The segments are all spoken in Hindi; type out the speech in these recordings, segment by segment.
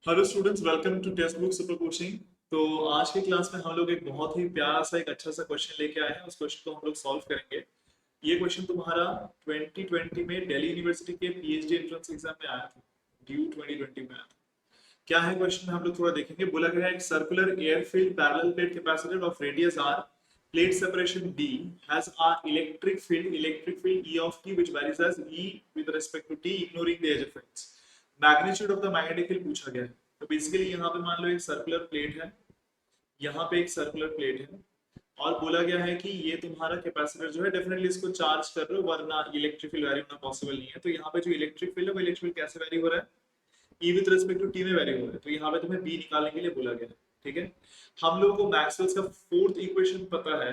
Hello students, welcome to text book super coaching. तो आज के क्लास में हम लोग एक बहुत ही प्यारा सा एक अच्छा सा क्वेश्चन लेके आए हैं। उस क्वेश्चन को हम लोग सॉल्व करेंगे। ये क्वेश्चन तुम्हारा 2020 में दिल्ली यूनिवर्सिटी के पीएचडी एंट्रेंस एग्जाम में आया था। ड्यू 2020 में आया था। क्या है क्वेश्चन में हम लोग थोड़ा देखेंगे। बोला गया है एक circular air field parallel plate capacitor of radius r, plate separation d, has a electric field E of t which varies as E with respect to t ignoring the edge effects. Magnitude of the magnetic field पूछा गया है। तो बेसिकली यहाँ पे मान लो एक सर्कुलर प्लेट है, यहाँ पे एक सर्कुलर प्लेट है, और बोला गया है कि ये तुम्हारा कैपेसिटर जो है डेफिनेटली इसको चार्ज कर रहे हो वरना इलेक्ट्रिक फील्ड वैरी होना पॉसिबल नहीं है। तो यहाँ पे जो इलेक्ट्रिक फील्ड है वो इलेक्ट्रिक फील्ड कैसे वैरी हो रहा है, ई विद रिस्पेक्ट टू टी में वैरी हो रहा है। तो यहाँ पे तुम्हें बी निकालने के लिए बोला गया है। ठीक है, हम लोगों को मैक्सवेल्स का फोर्थ इक्वेशन पता है,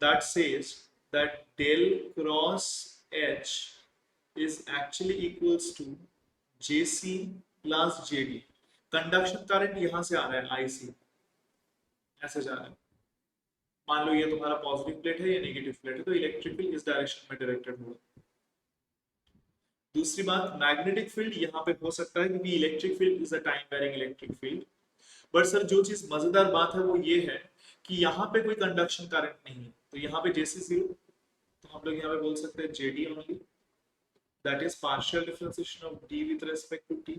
that says that del cross H is actually equals to JC plus JD. Conduction current यहां से आ रहा है आईसी, ऐसे जा रहा है। मान लो ये तुम्हारा पॉजिटिव प्लेट है, ये नेगेटिव प्लेट है, तो इलेक्ट्रिक फील्ड इस डायरेक्शन में डायरेक्टेड होगा। दूसरी बात, मैग्नेटिक फील्ड यहाँ पे हो सकता है क्योंकि electric field is a time varying electric field. But sir जो चीज मजेदार बात है वो ये है कि यहाँ पे कोई कंडक्शन करंट नहीं है, तो यहाँ पे जेसी जीरो, तो हम लोग यहाँ पे बोल सकते हैं JD only, that is partial differentiation of D with respect to T,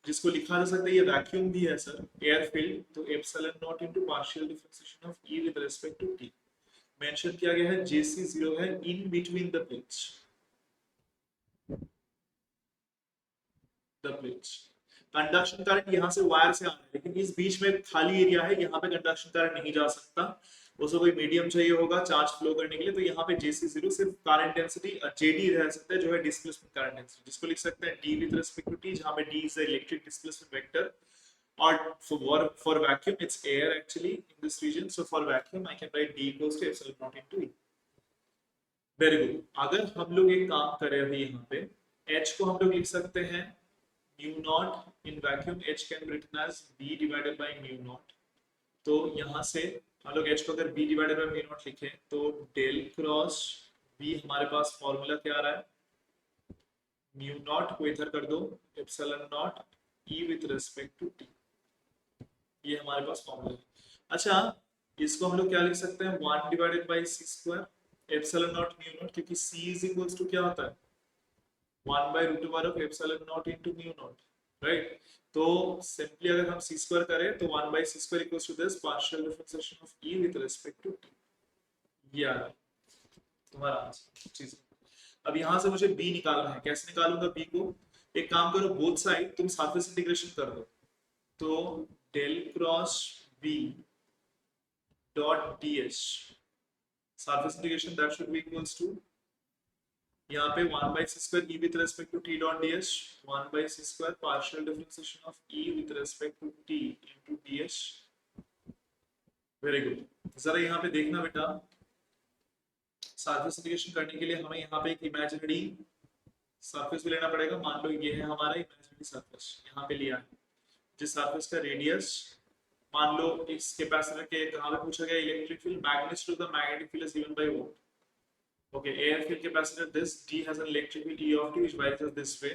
जिसको लिखा जा सकता है, ये वैक्यूम भी है सर एयर फील्ड, तो epsilon naught into partial differentiation of E with respect to T. Mention किया गया है जेसी जीरो है in between the plates. Conduction current यहाँ से वायर से आ रहा है, लेकिन इस बीच में खाली एरिया है, यहाँ पे कंडक्शन करंट नहीं जा सकता। उसको कोई मीडियम चाहिए होगा चार्ज फ्लो करने के लिए, तो यहाँ पे जेसी जीरो सिर्फ करंट डेंसिटी जेडी रह सकता है, जो है डिस्प्लेसमेंट करंट डेंसिटी, जिसको लिख सकते हैं D with respect to T, जहाँ पे D is the electric displacement vector. और for vacuum it's air actually in this region, so for vacuum I can write d equals to epsilon naught into e। Very good. अगर हम लोग एक काम करें अभी यहाँ पे, h को हम लोग लिख सकते हैं mu naught in vacuum, h can be written as b divided by mu naught. तो यहाँ से हम लोग h को अगर b divided by mu naught लिखें तो डेल क्रॉस b हमारे पास फॉर्मूला क्या आ रहा है, म्यू नॉट को इधर कर दो, epsilon naught e with respect to t। ये हमारे पास फॉर्मूला है। अच्छा, इसको हम लोग क्या लिख सकते हैं, 1 divided by C square epsilon naught mu naught, क्योंकि c इज इक्वल्स टू क्या होता है 1 by root over of epsilon naught into mu naught, right. तो सिंपली अगर हम c स्क्वायर करें तो 1 by c square equals to this partial differentiation of e with respect to t। ये आ रहा है तुम्हारा आंसर चीज। अब यहाँ से मुझे b निकालना है, कैसे निकालूंगा b को, एक काम करो बोथ साइड तुम सरफेस इंटीग्रेशन कर दो, तो del cross b dot ds surface integration that should be equals to, यहाँ पे 1 by c square e with respect to t dot ds, 1 by c square partial differentiation of e with respect to t into ds। Very good. जरा यहाँ पे देखना बेटा, सरफेस इंटीग्रेशन करने के लिए हमें यहाँ पे एक इमेजिनरी सरफेस भी लेना पड़ेगा। मान लो ये है हमारा इमेजिनरी सरफेस, यहाँ पे लिया है, जिस सरफेस का रेडियस, मान लो इस कैपेसिटर के कहाँ पे पूछा गया electric field, magnitude of the magnetic field is given by what, okay, air field capacitor this d has an electric field E of t which varies this way,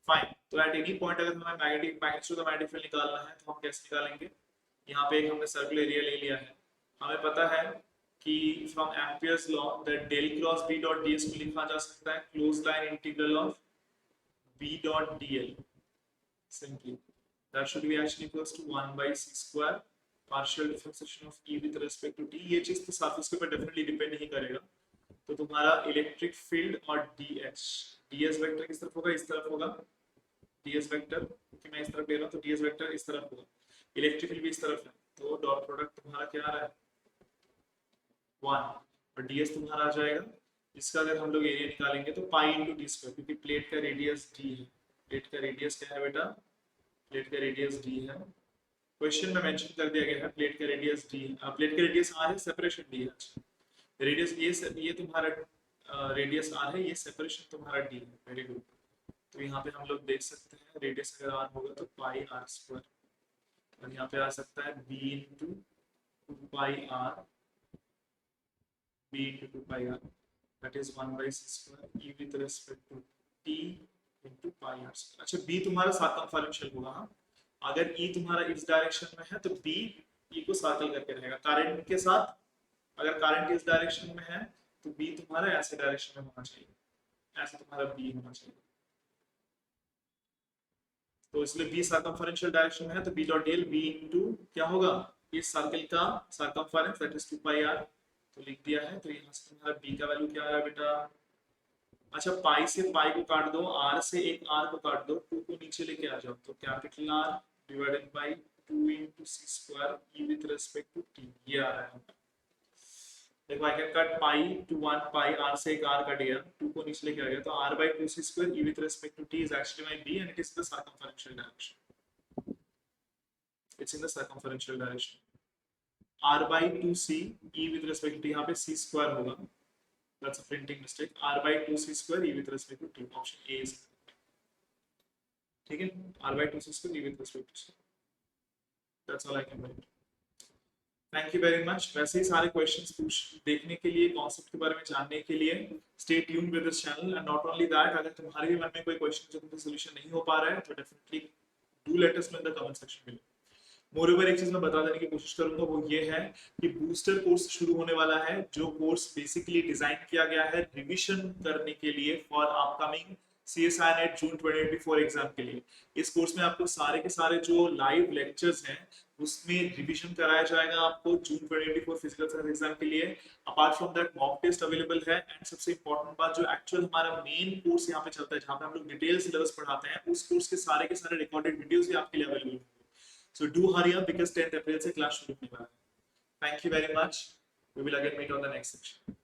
fine। तो at any point अगर हमें magnitude of magnetic field निकालना है तो हम कैसे निकालेंगे, यहाँ पे एक हमने सर्कुलर एरिया ले लिया है, हमें पता है कि from Ampere's law that del cross b dot ds को लिखा जा सकता है close line integral of b dot dl, simply that should be actually equals to 1 by c square partial differentiation of e with respect to t। ये चीज तो सरफेस के ऊपर डेफिनेटली डिपेंड नहीं करेगा। तो तुम्हारा इलेक्ट्रिक फील्ड और ds वेक्टर किस तरफ होगा, इस तरफ होगा ds वेक्टर, क्योंकि मैं इस तरफ ले रहा हूं तो ds वेक्टर इस तरफ होगा, इलेक्ट्रिक फील्ड भी इस तरफ है, तो डॉट प्रोडक्ट तुम्हारा क्या आ रहा है 1, और ds तुम्हारा आ जाएगा, इसका अगर हम लोग एरिया निकालेंगे तो पाई इंटू डी स्क्वायर, क्योंकि प्लेट का रेडियस d है। प्लेट का रेडियस क्या है बेटा, प्लेट का रेडियस d है, क्वेश्चन में मेंशन कर दिया गया है प्लेट का रेडियस d है, प्लेट का रेडियस r है, सेपरेशन d है, रेडियस ये तुम्हारा रेडियस r है, ये सेपरेशन तुम्हारा d है। Very good. तो यहाँ पे हम लोग देख सकते हैं रेडियस अगर r होगा तो पाई r स्क्वायर, और यहाँ पे आ सकता है b into two pi r that is 1 by C square e with respect to t into pi r square. अच्छा, b तुम्हारा सातवां डिफरेंशियल होगा, हाँ अगर ई तुम्हारा इस डायरेक्शन में है तो बी ई को सर्कल करके रहेगा करंट के साथ। अगर करंट इस डायरेक्शन में है तो बी तुम्हारा ऐसे डायरेक्शन में होना चाहिए, ऐसे तुम्हारा बी होना चाहिए। तो इसलिए बी सर्कमफरेंशियल डायरेक्शन में है तो B dot del B into क्या होगा, इस सर्कल का circumference that is 2 pi R. तो लिख दिया है। तो यहाँ से तुम्हारा बी का वैल्यू क्या आ रहा है बेटा, अच्छा पाई से पाई को काट दो, आर से एक आर को काट दो, 2 को नीचे लेके आ जाओ तो capital R divided by 2 into c square e with respect to t, ये आ रहा है। देखो I can cut pi to 1 pi, R से एक आर कट गया, 2 को नीचे लेके आ गया तो r by 2c square e with respect to t is actually my b and it is the circumferential direction, it's in the circumferential direction। r by 2c e with respect to t, यहाँ पे c square होगा, that's a printing mistake, r by 2c square e with respect to t, option A is ठीक है, r by 2c square e with respect to t, that's all I can write। Thank you very much. वैसे ही सारे क्वेश्चंस पूछ देखने के लिए, कॉन्सेप्ट के बारे में जानने के लिए stay tuned with this channel and not only that, अगर तुम्हारे भी मन में कोई क्वेश्चन जो तुमसे सॉल्यूशन नहीं हो पा रहा है तो definitely do let us know in the comment section में। मोreover एक चीज मैं बता देने की कोशिश करूंगा वो ये है कि बूस्टर कोर्स शुरू होने वाला है, जो कोर्स बेसिकली डिजाइन किया गया है रिवीजन करने के लिए for upcoming CSI net June 2024 exam के लिए। इस कोर्स में आपको सारे के सारे जो लाइव लेक्चर्स हैं उसमें रिवीजन कराया जाएगा आपको जून 2024 फिजिकल साइंस एग्जाम के लिए। Apart from that mock test available है एंड सबसे इंपॉर्टेंट बात जो एक्चुअल हमारा मेन कोर्स यहाँ पे चलता है जहाँ पे हम लोग डिटेल सिलेबस पढ़ाते हैं, उस कोर्स के सारे रिकॉर्डेड वीडियोस भी आपके लिए अवेलेबल हैं। So do hurry up because 10th April से क्लास शुरू होने वाला है। Thank you very much. We will again meet on the next section.